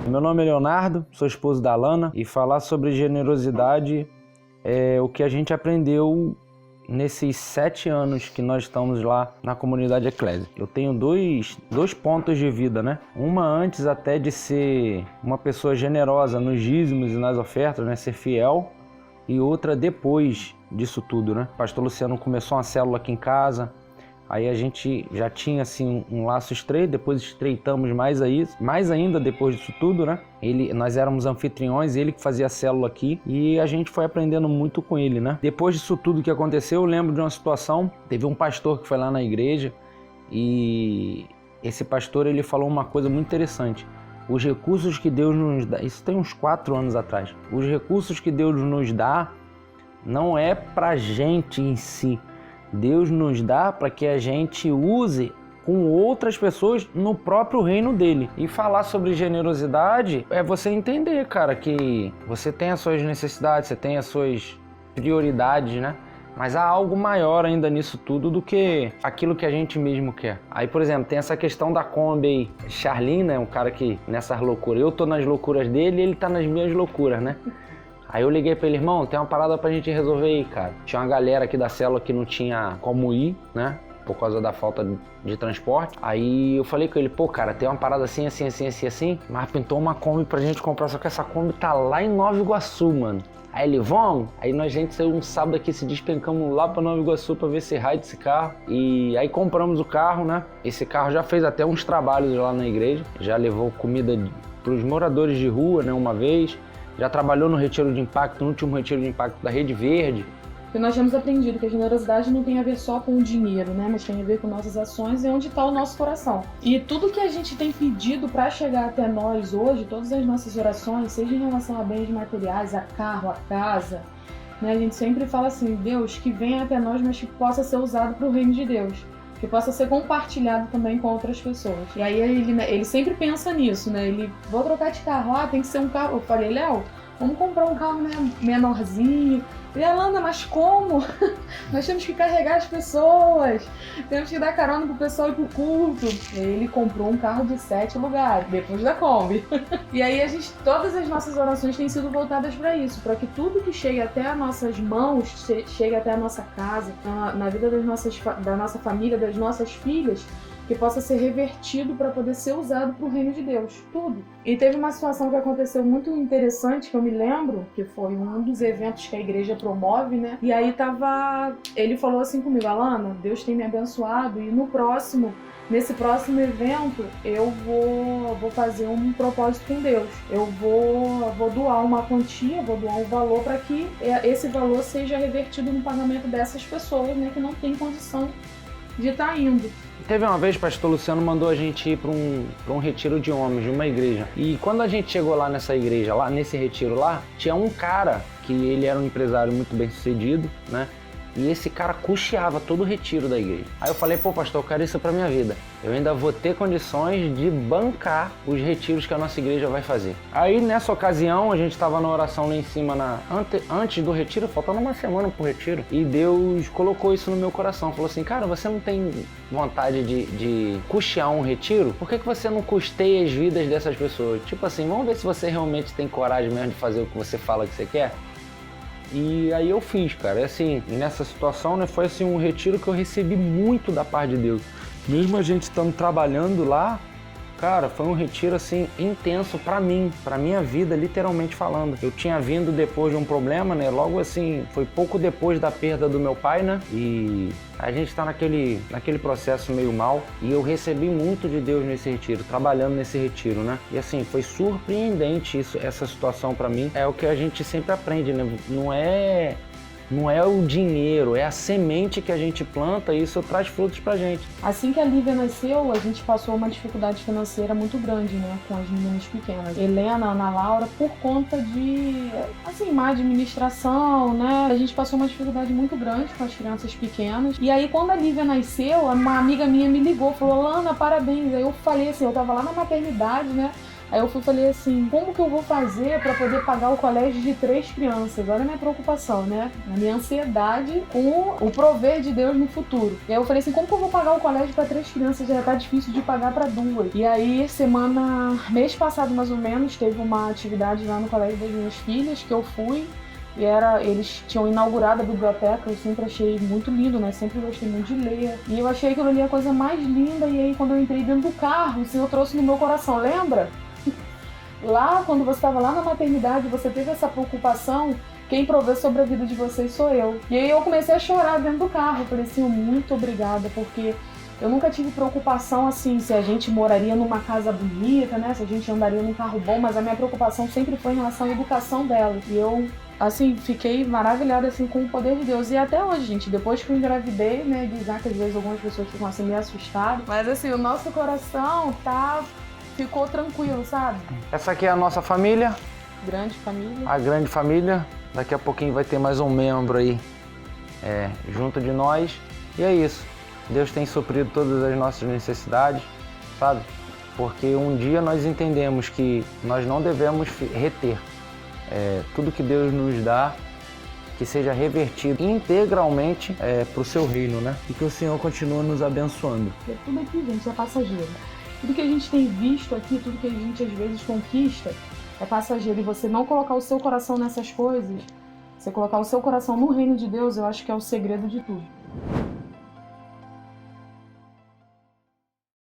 Meu nome é Leonardo, sou esposo da Alana e falar sobre generosidade é o que a gente aprendeu nesses 7 anos que nós estamos lá na comunidade Eclésia. Eu tenho dois pontos de vida, né? Uma antes até de ser uma pessoa generosa nos dízimos e nas ofertas, né? Ser fiel. E outra depois disso tudo, né? O pastor Luciano começou uma célula aqui em casa. Aí a gente já tinha assim um laço estreito, depois estreitamos mais ainda depois disso tudo, né? Nós éramos anfitriões, ele que fazia a célula aqui e a gente foi aprendendo muito com ele, né? Depois disso tudo que aconteceu, eu lembro de uma situação, teve um pastor que foi lá na igreja e esse pastor ele falou uma coisa muito interessante. Os recursos que Deus nos dá, isso tem uns 4 anos atrás, os recursos que Deus nos dá não é pra gente em si, Deus nos dá para que a gente use com outras pessoas no próprio reino dele. E falar sobre generosidade é você entender, cara, que você tem as suas necessidades, você tem as suas prioridades, né? Mas há algo maior ainda nisso tudo do que aquilo que a gente mesmo quer. Aí, por exemplo, tem essa questão da Kombi aí. Charlin, né? Um cara que nessas loucuras, eu tô nas loucuras dele e ele tá nas minhas loucuras, né? Aí eu liguei pra ele, irmão, tem uma parada pra gente resolver aí, cara. Tinha uma galera aqui da célula que não tinha como ir, né? Por causa da falta de transporte. Aí eu falei com ele, pô, cara, tem uma parada assim, mas pintou uma Kombi pra gente comprar, só que essa Kombi tá lá em Nova Iguaçu, mano. Aí ele, vamos? Aí a gente saiu um sábado aqui, se despencamos lá pra Nova Iguaçu pra ver esse raio desse carro. E aí compramos o carro, né? Esse carro já fez até uns trabalhos lá na igreja. Já levou comida pros moradores de rua, né, uma vez. Já trabalhou no Retiro de Impacto, no último Retiro de Impacto da Rede Verde. Porque nós temos aprendido que a generosidade não tem a ver só com o dinheiro, né? Mas tem a ver com nossas ações e onde está o nosso coração. E tudo que a gente tem pedido para chegar até nós hoje, todas as nossas orações, seja em relação a bens materiais, a carro, a casa, né? A gente sempre fala assim, Deus, que venha até nós, mas que possa ser usado para o reino de Deus. Que possa ser compartilhado também com outras pessoas. E aí ele sempre pensa nisso, né? Ele, vou trocar de carro, tem que ser um carro. Eu falei, Léo, vamos comprar um carro menorzinho. E Alana, mas como? Nós temos que carregar as pessoas, temos que dar carona pro pessoal ir pro culto. Ele comprou um carro de 7 lugares, depois da Kombi. E aí todas as nossas orações têm sido voltadas para isso, para que tudo que chegue até as nossas mãos, chegue até a nossa casa, na vida da nossa família, das nossas filhas, que possa ser revertido para poder ser usado para o reino de Deus, tudo. E teve uma situação que aconteceu muito interessante, que eu me lembro, que foi um dos eventos que a igreja promove, né? E aí ele falou assim comigo, Alana, Deus tem me abençoado e nesse próximo evento, eu vou fazer um propósito com Deus. Eu vou doar uma quantia, vou doar um valor para que esse valor seja revertido no pagamento dessas pessoas, né, que não tem condição de estar indo. Teve uma vez, o pastor Luciano mandou a gente ir para um retiro de homens, de uma igreja. E quando a gente chegou lá nessa igreja, lá nesse retiro lá, tinha um cara que ele era um empresário muito bem sucedido, né? E esse cara custeava todo o retiro da igreja. Aí eu falei, pô, pastor, eu quero isso pra minha vida. Eu ainda vou ter condições de bancar os retiros que a nossa igreja vai fazer. Aí nessa ocasião, a gente estava na oração lá em cima, antes do retiro, faltando uma semana pro retiro. E Deus colocou isso no meu coração. Falou assim, cara, você não tem vontade de custear um retiro? Por que você não custeia as vidas dessas pessoas? Tipo assim, vamos ver se você realmente tem coragem mesmo de fazer o que você fala que você quer? E aí eu fiz, cara, assim, nessa situação, né, foi assim um retiro que eu recebi muito da parte de Deus. Mesmo a gente estando trabalhando lá, cara, foi um retiro assim intenso pra mim, pra minha vida, literalmente falando. Eu tinha vindo depois de um problema, né, logo assim, foi pouco depois da perda do meu pai, né, e a gente tá naquele processo meio mal, e eu recebi muito de Deus nesse retiro, trabalhando nesse retiro, né, e assim, foi surpreendente essa situação pra mim. É o que a gente sempre aprende, né, não é o dinheiro, é a semente que a gente planta e isso traz frutos pra gente. Assim que a Lívia nasceu, a gente passou uma dificuldade financeira muito grande, né, com as meninas pequenas. Helena, Ana Laura, por conta de, assim, má administração, né, a gente passou uma dificuldade muito grande com as crianças pequenas. E aí, quando a Lívia nasceu, uma amiga minha me ligou, falou, Lana, parabéns. Aí eu falei assim, eu tava lá na maternidade, né, Aí eu falei assim, como que eu vou fazer para poder pagar o colégio de 3 crianças? Olha a minha preocupação, né? A minha ansiedade com o prover de Deus no futuro. E aí eu falei assim, como que eu vou pagar o colégio para 3 crianças? Já tá difícil de pagar para 2. E aí, mês passado mais ou menos, teve uma atividade lá no colégio das minhas filhas que eu fui. E eles tinham inaugurado a biblioteca, eu sempre achei muito lindo, né? Sempre gostei muito de ler. E eu achei aquilo ali a coisa mais linda. E aí, quando eu entrei dentro do carro, o Senhor trouxe no meu coração, lembra? Lá, quando você estava lá na maternidade, você teve essa preocupação, quem provê sobre a vida de vocês sou eu. E aí eu comecei a chorar dentro do carro. Eu falei assim, muito obrigada, porque eu nunca tive preocupação assim, se a gente moraria numa casa bonita, né? Se a gente andaria num carro bom, mas a minha preocupação sempre foi em relação à educação dela. E eu, assim, fiquei maravilhada assim, com o poder de Deus. E até hoje, gente, depois que eu engravidei, né, de Isaac, às vezes algumas pessoas ficam assim meio assustadas. Mas assim, o nosso coração ficou tranquilo, sabe? Essa aqui é a nossa família. Grande família. A grande família. Daqui a pouquinho vai ter mais um membro aí junto de nós. E é isso. Deus tem suprido todas as nossas necessidades, sabe? Porque um dia nós entendemos que nós não devemos reter tudo que Deus nos dá, que seja revertido integralmente para o seu reino, né? E que o Senhor continue nos abençoando. Porque tudo aqui, gente, é passageiro. Tudo que a gente tem visto aqui, tudo que a gente às vezes conquista, é passageiro. E você não colocar o seu coração nessas coisas, você colocar o seu coração no reino de Deus, eu acho que é o segredo de tudo.